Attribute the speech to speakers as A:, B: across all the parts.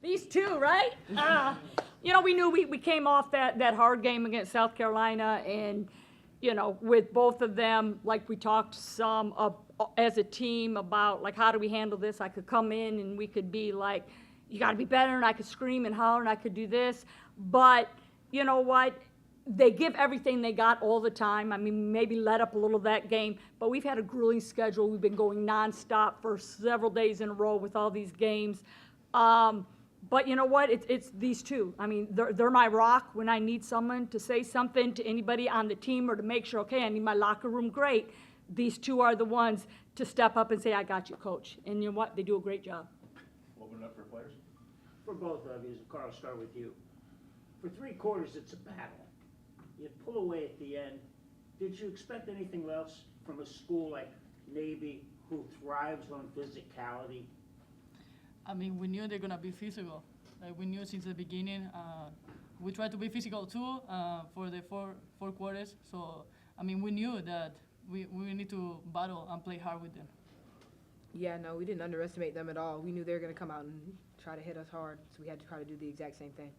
A: These two, right? We knew we came off that hard game against South Carolina, and, with both of them, like we talked some as a team about, like, how do we handle this? I could come in and we could be like, you got to be better, and I could scream and holler, and I could do this. But you know what? They give everything they got all the time. I mean, maybe let up a little that game, but we've had a grueling schedule. We've been going nonstop for several days in a row with all these games. But you know what? It's these two. I mean, they're my rock when I need someone to say something to anybody on the team or to make sure, okay, I need my locker room great. These two are the ones to step up and say, I got you, coach. And you know what? They do a great job.
B: Open it up for players.
C: For both of you, Carl, start with you. For 3 quarters, it's a battle. You pull away at the end. Did you expect anything else from a school like Navy who thrives on physicality?
D: I mean, we knew they're going to be physical. Like, we knew since the beginning. We tried to be physical too for the four quarters. So, I mean, we knew that we need to battle and play hard with them.
E: Yeah, no, we didn't underestimate them at all. We knew they were going to come out and try to hit us hard, so we had to try to do the exact same thing.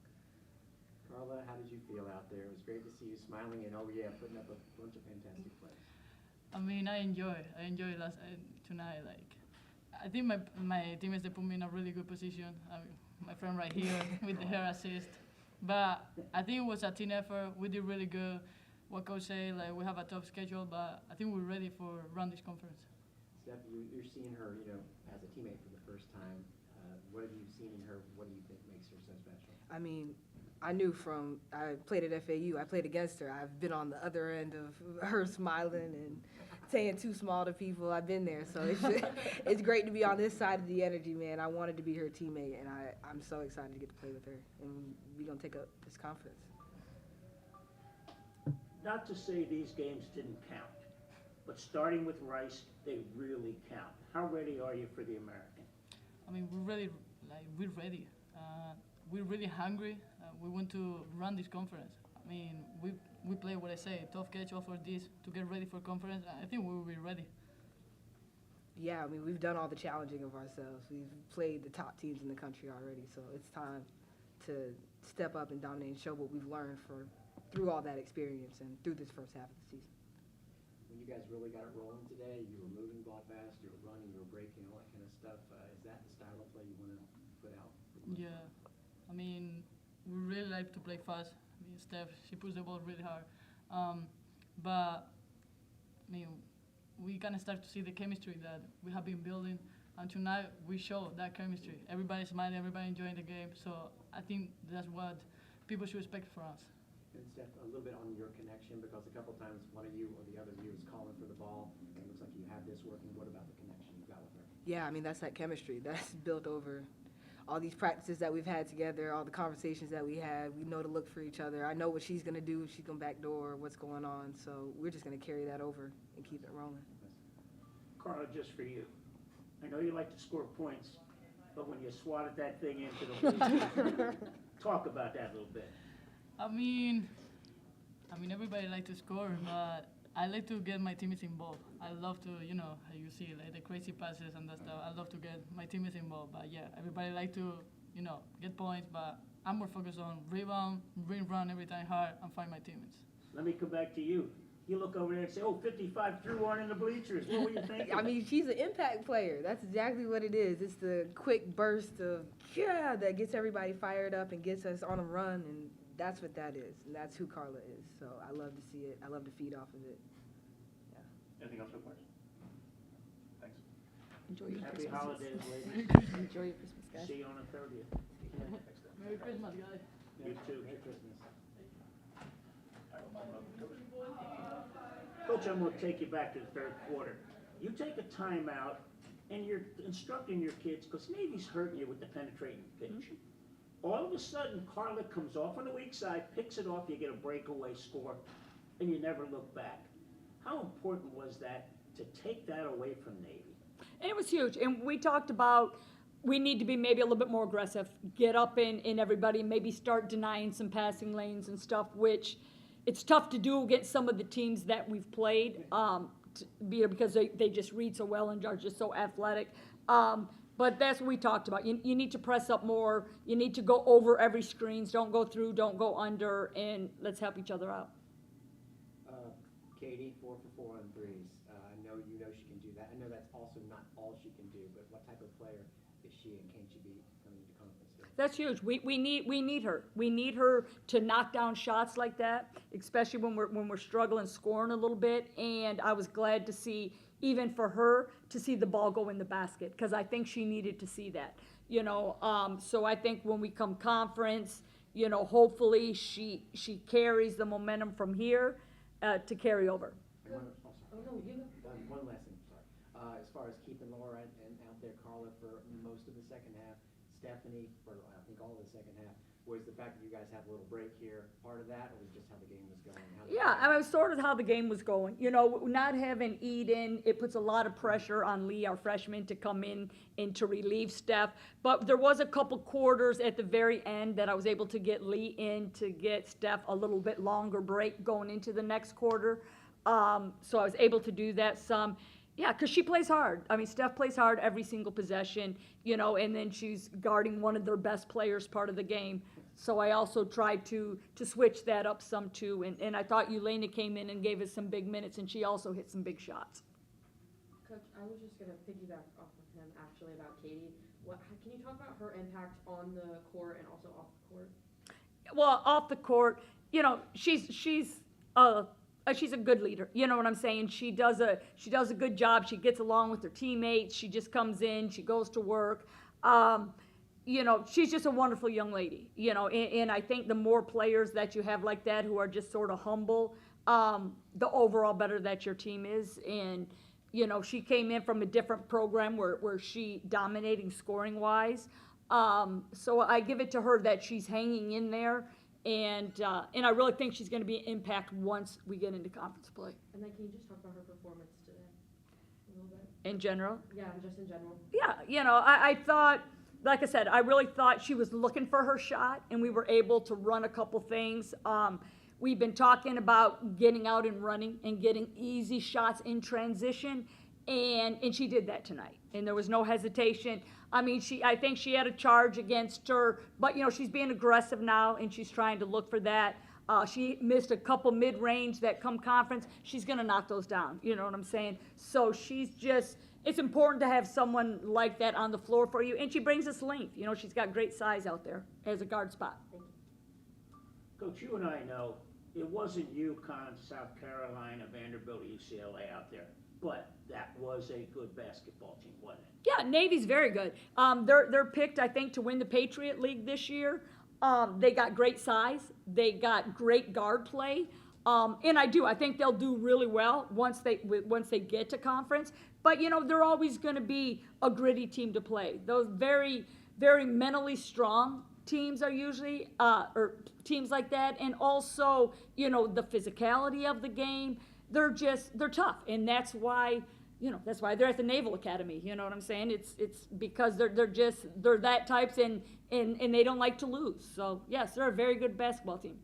F: Carla, how did you feel out there? It was great to see you smiling and, oh yeah, putting up a bunch of fantastic plays.
D: I mean, I enjoy tonight. Like, I think my teammates, they put me in a really good position. I mean, my friend right here with the hair assist. But I think it was a team effort. We did really good. What coach say, like, we have a tough schedule, but I think we're ready for run this conference.
F: Steph, you're seeing her, as a teammate for the first time. What have you seen in her? What do you think makes her so special?
E: I mean, I knew I played at FAU, I played against her. I've been on the other end of her smiling and saying too small to people. I've been there, so it's great to be on this side of the energy, man. I wanted to be her teammate, and I'm so excited to get to play with her, and we're going to take up this conference.
C: Not to say these games didn't count, but starting with Rice, they really count. How ready are you for the American?
D: I mean, we're ready. We're ready. We're really hungry. We want to run this conference. I mean, we play what I say, tough schedule for this to get ready for conference. I think we will be ready.
E: Yeah, I mean, we've done all the challenging of ourselves. We've played the top teams in the country already, so it's time to step up and dominate and show what we've learned through all that experience and through this first half of the season.
F: When you guys really got it rolling today, you were moving ball fast, you were running, you were breaking, all that kind of stuff. Is that the style of play you want to put out?
D: Yeah, I mean, we really like to play fast. I mean, Steph, she puts the ball really hard. But, I mean, we kind of start to see the chemistry that we have been building. And tonight, we show that chemistry. Everybody's smiling, everybody enjoying the game. So I think that's what people should expect from us.
F: And Steph, a little bit on your connection, because a couple times one of you or the other of you is calling for the ball. It looks like you have this working. What about the connection you've got with her?
E: Yeah, I mean, that's that chemistry that's built over all these practices that we've had together, all the conversations that we had. We know to look for each other. I know what she's going to do. She's going to backdoor what's going on. So we're just going to carry that over and keep it rolling.
C: Carla, just for you. I know you like to score points, but when you swatted that thing into the bleachers, talk about that a little bit.
D: I mean, everybody like to score, but I like to get my teammates involved. I love to, how you see, like the crazy passes and that stuff. I love to get my teammates involved. But yeah, everybody like to, get points. But I'm more focused on rebound, run every time hard, and find my teammates.
C: Let me come back to you. You look over there and say, 55 threw one in the bleachers. What were you thinking?
E: I mean, she's an impact player. That's exactly what it is. It's the quick burst of, that gets everybody fired up and gets us on a run. And that's what that is. And that's who Carla is. So I love to see it. I love to feed off of it.
B: Anything else for players? Thanks.
A: Enjoy your
C: Happy
A: Christmas.
C: holidays, ladies.
A: Enjoy your Christmas, guys.
C: See you on the 30th.
D: Merry Christmas, guys.
C: You too.
F: Merry Christmas.
C: Coach, I'm going to take you back to the third quarter. You take a timeout, and you're instructing your kids, because Navy's hurting you with the penetrating pitch. All of a sudden, Carla comes off on the weak side, picks it off, you get a breakaway score, and you never look back. How important was that to take that away from Navy?
A: And it was huge. And we talked about we need to be maybe a little bit more aggressive, get up in everybody, maybe start denying some passing lanes and stuff, which it's tough to do against some of the teams that we've played because they just read so well and are just so athletic. But that's what we talked about. You need to press up more. You need to go over every screens. Don't go through, don't go under, and let's help each other out.
F: Katie, 4 for 4 on threes. I know you know she can do that. I know that's also not all she can do, but what type of player is she and can she be coming into conference with?
A: That's huge. We need her. We need her to knock down shots like that, especially when we're struggling scoring a little bit. And I was glad to see, even for her, to see the ball go in the basket, because I think she needed to see that. So I think when we come conference, hopefully she carries the momentum from here to carry over.
F: One last thing, sorry. As far as keeping Laura and out there, Carla for most of the second half, Stephanie for I think all of the second half, was the fact that you guys have a little break here part of that, or was just how the game was going?
A: Yeah, I mean, sort of how the game was going. Not having Eden, it puts a lot of pressure on Lee, our freshman, to come in and to relieve Steph. But there was a couple quarters at the very end that I was able to get Lee in to get Steph a little bit longer break going into the next quarter. So I was able to do that some. Yeah, because she plays hard. I mean, Steph plays hard every single possession, and then she's guarding one of their best players part of the game. So I also tried to switch that up some too. And I thought Elena came in and gave us some big minutes, and she also hit some big shots.
G: Coach, I was just going to piggyback off of him actually about Katie. Can you talk about her impact on the court and also off the court?
A: Well, off the court, she's a good leader. You know what I'm saying? She does a good job. She gets along with her teammates. She just comes in. She goes to work. She's just a wonderful young lady. And I think the more players that you have like that who are just sort of humble, the overall better that your team is. And she came in from a different program where she dominating scoring wise. So I give it to her that she's hanging in there. And I really think she's going to be an impact once we get into conference play.
G: And then can you just talk about her performance today a little bit?
A: In general?
G: Yeah, just in general.
A: Yeah, I thought, like I said, I really thought she was looking for her shot, and we were able to run a couple things. We've been talking about getting out and running and getting easy shots in transition, and she did that tonight. And there was no hesitation. I mean, I think she had a charge against her, but she's being aggressive now, and she's trying to look for that. She missed a couple mid-range that come conference. She's going to knock those down. You know what I'm saying? So it's important to have someone like that on the floor for you, and she brings us length. She's got great size out there as a guard spot.
C: Coach, you and I know it wasn't UConn, South Carolina, Vanderbilt, UCLA out there, but that was a good basketball team, wasn't it?
A: Yeah, Navy's very good. They're picked, I think, to win the Patriot League this year. They got great size. They got great guard play. And I think they'll do really well once they get to conference. But, they're always going to be a gritty team to play. Those very, very mentally strong teams are usually, or teams like that. And also, the physicality of the game. They're tough. And that's why they're at the Naval Academy. You know what I'm saying? It's because they're that types and they don't like to lose. So, yes, they're a very good basketball team.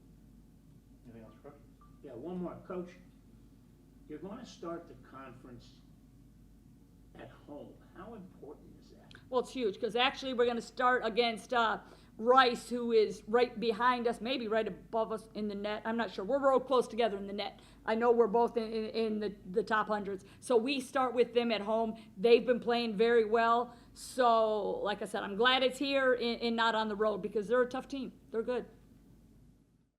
B: Anything else, Coach?
C: Yeah, one more. Coach, you're going to start the conference at home. How important is that?
A: Well, it's huge because actually we're going to start against Rice, who is right behind us, maybe right above us in the net. I'm not sure. We're real close together in the net. I know we're both in the top hundreds. So we start with them at home. They've been playing very well. So, like I said, I'm glad it's here and not on the road because they're a tough team. They're good.